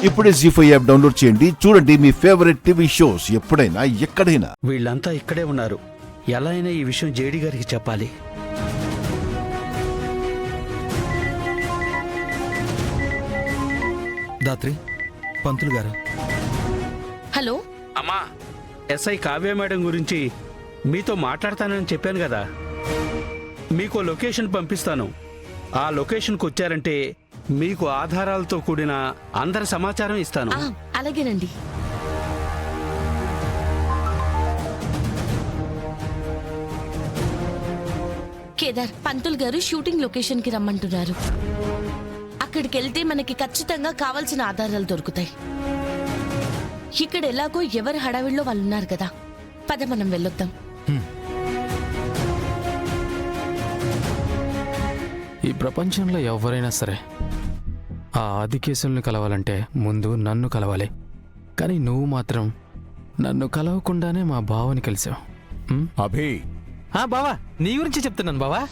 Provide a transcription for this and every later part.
ఇప్పుడే జీ5 app download చేయండి. చూడండి మీ ఫేవరెట్ టీవీ షోస్ ఎప్పుడైనా ఎక్కడైనా. వీళ్ళంతా ఇక్కడే ఉన్నారు. ఎలా అయినా ఈ విషయం జేడీ గారికి చెప్పాలి. దాత్రి, పంతులు గారు. హలో అమ్మా, ఎస్ఐ కావ్య మేడం గురించి మీతో మాట్లాడతానని చెప్పాను కదా. మీకు లొకేషన్ పంపిస్తాను. ఆ లొకేషన్కి వచ్చారంటే మీకు ఆధారాలతో కూడిన అందరి సమాచారం ఇస్తాను. అలాగేనండి. కేదార్, పంతులు గారు షూటింగ్ లొకేషన్ కి రమ్మంటున్నారు. అక్కడికి వెళ్తే మనకి ఖచ్చితంగా కావాల్సిన ఆధారాలు దొరుకుతాయి. ఇక్కడ ఎలాగో ఎవరి హడావిడిలో వాళ్ళు ఉన్నారు కదా, పద మనం వెళ్ళొద్దాం. ఈ ప్రపంచంలో ఎవరైనా సరే ఆ ఆదికేశుల్ని కలవాలంటే ముందు నన్ను కలవాలి. కానీ నువ్వు మాత్రం నన్ను కలవకుండానే మా బావని కలిసావు. అభి, బావా, నీ గురించి చెప్తున్నాను బావా.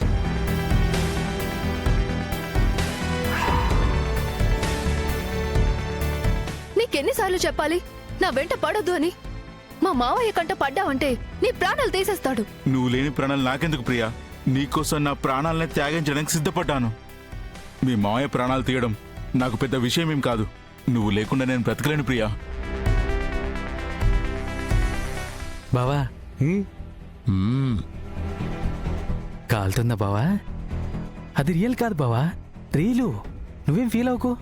నీకెన్నిసార్లు చెప్పాలి నా వెంట పడొద్దు అని? మా మావయ్య కంట పడ్డావంటే నీ ప్రాణాలు తీసేస్తాడు. నువ్వు లేని ప్రాణాలు నాకెందుకు ప్రియా? నీకోసం నా ప్రాణాలని త్యాగం చేయడానికి సిద్ధపడ్డాను. మీ మావయ్య ప్రాణాలు తీయడం నాకు పెద్ద విషయం ఏం కాదు. నువ్వు లేకుండా నేను బ్రతకలేను ప్రియా. బావా, కాలుతుందా బావా? అది రియల్ కాదు బావా, రీలు. నువ్వేం ఫీల్ అవ్వకు.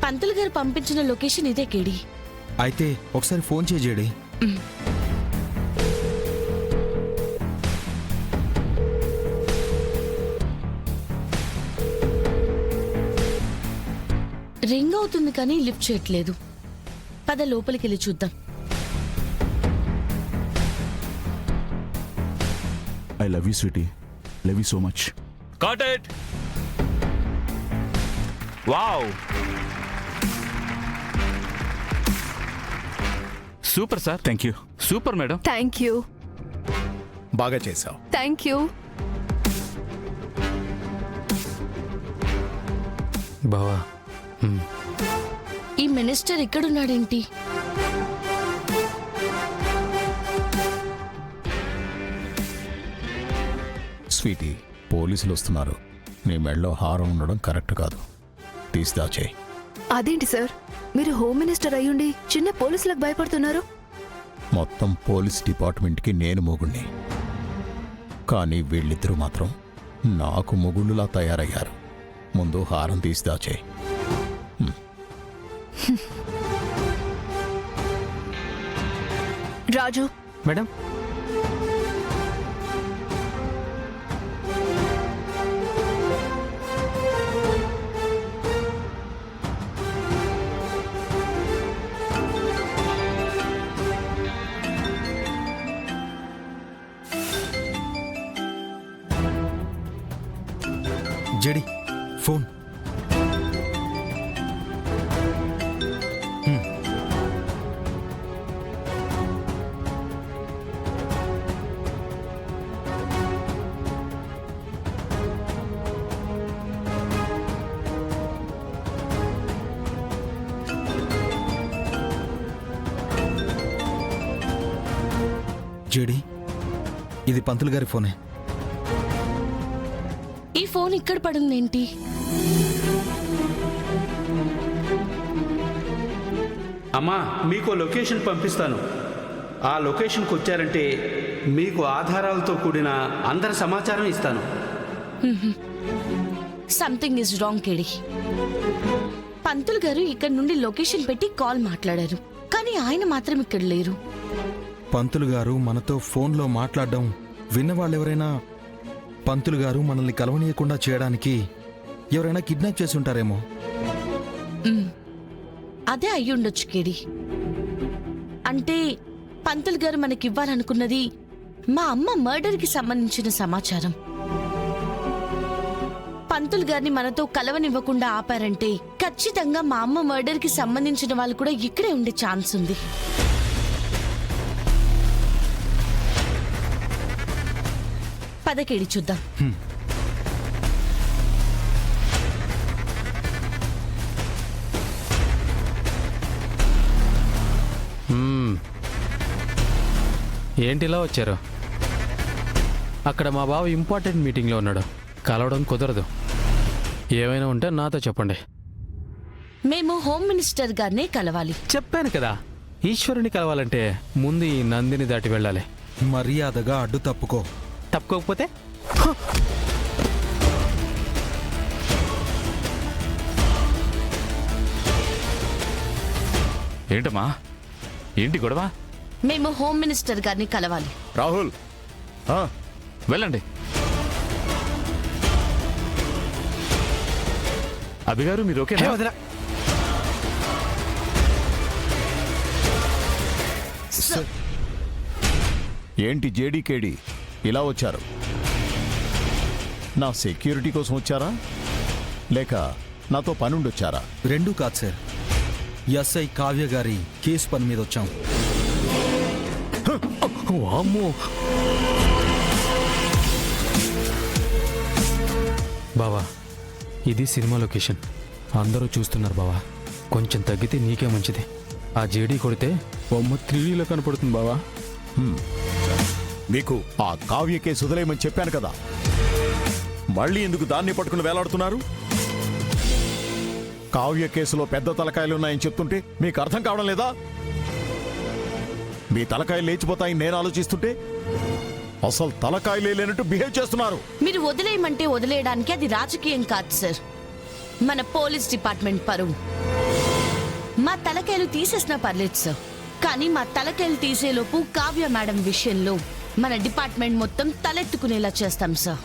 పంతులు గారు పంపించిన లొకేషన్ ఇదే కేడి. అయితే ఒకసారి ఫోన్ చేయజేడి. రింగ్ అవుతుంది కానీ లిఫ్ట్ చేయట్లేదు. పద లోపలికి వెళ్ళి చూద్దాం. I love you sweetie, love you so much. Got it! Wow! Super sir. Thank you. Super madam. Thank you. బాగా చేసావు. Thank you. బావా, ఈ మినిస్టర్ ఇక్కడున్నాడేంటి? స్వీటీ, పోలీసులు వస్తున్నారు. నీ మెడలో హారం ఉండడం కరెక్ట్ కాదు. తీసిదాచేయి. అదేంటి సార్, మీరు హోమ్ మినిస్టర్ అయ్యుండి చిన్న పోలీసులకు భయపడుతున్నారు? మొత్తం పోలీస్ డిపార్ట్మెంట్కి నేను మొగుణ్ణి. కానీ వీళ్ళిద్దరూ మాత్రం నాకు మొగుళ్ళులా తయారయ్యారు. ముందు హారం తీసిదాచేయి. రాజు మేడం. జడి, ఫోన్. జడి, ఇది పంతులు గారి ఫోనే. ఈ ఫోన్ ఇక్కడ పడుందేంటి? అమ్మా, మీకు లొకేషన్ పంపిస్తాను. ఆ లొకేషన్కి వచ్చారంటే మీకు ఆధారాలతో కూడిన అందరి సమాచారం ఇస్తాను. సంథింగ్ ఇస్ రాంగ్ కేడి. పంతులు గారు ఇక్కడ నుండి లొకేషన్ పెట్టి కాల్ మాట్లాడారు, కానీ ఆయన మాత్రం ఇక్కడ లేరు. పంతులు గారు మనతో ఫోన్లో మాట్లాడడం విన్నవాళ్ళెవరైనా పంతులు గారు మనల్ని కలవనీయకుండా చేయడానికి ఎవరైనా కిడ్నాప్ చేసి ఉంటారేమో. అదే అయ్యుండొచ్చు కేడి. అంటే పంతులు గారు మనకివ్వాలనుకున్నది మా అమ్మ మర్డర్కి సంబంధించిన సమాచారం. పంతులు గారిని మనతో కలవనివ్వకుండా ఆపారంటే ఖచ్చితంగా మా అమ్మ మర్డర్కి సంబంధించిన వాళ్ళు కూడా ఇక్కడే ఉండే ఛాన్స్ ఉంది. పదకేడి చూద్దాం. ఏంటిలా వచ్చారు? అక్కడ మా బావ ఇంపార్టెంట్ మీటింగ్లో ఉన్నాడు, కలవడం కుదరదు. ఏమైనా ఉంటే నాతో చెప్పండి. మేము హోమ్ మినిస్టర్ గారినే కలవాలి. చెప్పాను కదా, ఈశ్వరుని కలవాలంటే ముందు ఈ నందిని దాటి వెళ్ళాలి. మర్యాదగా అడ్డు తప్పుకో. తప్పుకోకపోతే ఏంటమ్మా, ఏంటి గొడవ? మేము హోమ్ మినిస్టర్ గారిని కలవాలి. రాహుల్ వెళ్ళండి. అభిగారు మీరు ఓకే? వదిలా. ఏంటి జేడీకేడి ఇలా వచ్చారు? నా సెక్యూరిటీ కోసం వచ్చారా లేక నాతో పనుండొచ్చారా? రెండూ కాదు సార్, ఎస్ఐ కావ్య గారి కేసు పని మీద వచ్చాం. వామ్మో. బావా, ఇది సినిమా లొకేషన్, అందరూ చూస్తున్నారు బావా. కొంచెం తగ్గితే నీకే మంచిది. ఆ జేడీ కొడితే బొమ్మ 3Dలో కనపడుతుంది బావా. మీకు ఆ కావ్య కేసు వదిలేయమని చెప్పాను కదా, మళ్ళీ ఎందుకు దాన్ని పట్టుకుని వేలాడుతున్నారు? కావ్య కేసులో పెద్ద తలకాయలున్నాయని చెప్తుంటే మీకు అర్థం కావడం లేదా? మీ తలకాయలు లేచిపోతాయని నేను ఆలోచిస్తుంటే అసలు తలకాయలే లేనట్టు బిహేవ్ చేస్తున్నారు. మీరు వదిలేయమంటే వదిలేయడానికి అది రాజకీయం కాదు సార్, మన పోలీస్ డిపార్ట్మెంట్ పరువు. మా తలకాయలు తీసేసినా పర్లేదు సార్, కానీ మా తలకాయలు తీసేలోపు కావ్య మేడం విషయంలో మన డిపార్ట్మెంట్ మొత్తం తలెత్తుకునేలా చేస్తాం సార్.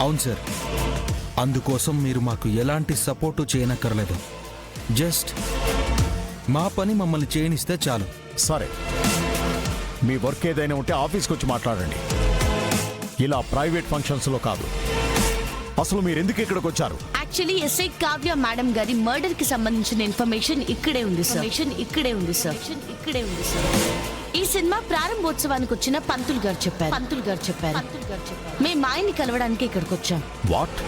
అవును సార్, అందుకోసం మీరు మాకు ఎలాంటి సపోర్టు చేయనక్కర్లేదు. జస్ట్ మా పని మమ్మల్ని చేయనిస్తే చాలు. సరే, మీ వర్క్ ఏదైనా ఉంటే ఆఫీస్కి వచ్చి మాట్లాడండి, ఇలా ప్రైవేట్ ఫంక్షన్స్లో కాదు. అసలు మీరు ఎందుకు ఇక్కడికి వచ్చారు? యాక్చువల్లీ ఎస్ఐ కావ్య మేడం గారి మర్డర్ కి సంబంధించిన ఇన్ఫర్మేషన్ ఇక్కడే ఉంది సార్. ఈ సినిమా ప్రారంభోత్సవానికి వచ్చిన పంతులు గారు చెప్పారు. మేము ఆయన్ని కలవడానికి ఇక్కడికి వచ్చాం. వాట్?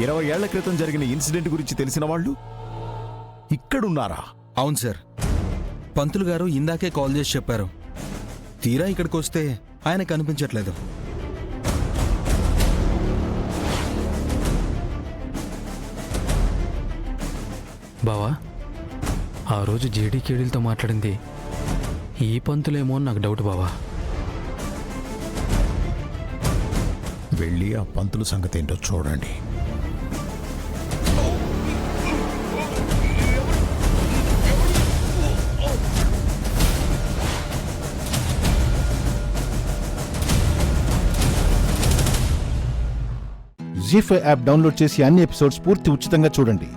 20 ఏళ్ల క్రితం జరిగిన ఇన్సిడెంట్ గురించి తెలిసిన వాళ్ళు ఇక్కడున్నారా? అవును సార్, పంతులు గారు ఇందాకే కాల్ చేసి చెప్పారు. తీరా ఇక్కడికి వస్తే ఆయన కనిపించట్లేదు. బావా, ఆ రోజు జేడీ కేడీలతో మాట్లాడింది ఈ పంతులేమో అని నాకు డౌట్ బావా. వెళ్ళి ఆ పంతుల సంగతి ఏంటో చూడండి. జీ5 యాప్ డౌన్లోడ్ చేసి అన్ని ఎపిసోడ్స్ పూర్తి ఉచితంగా చూడండి.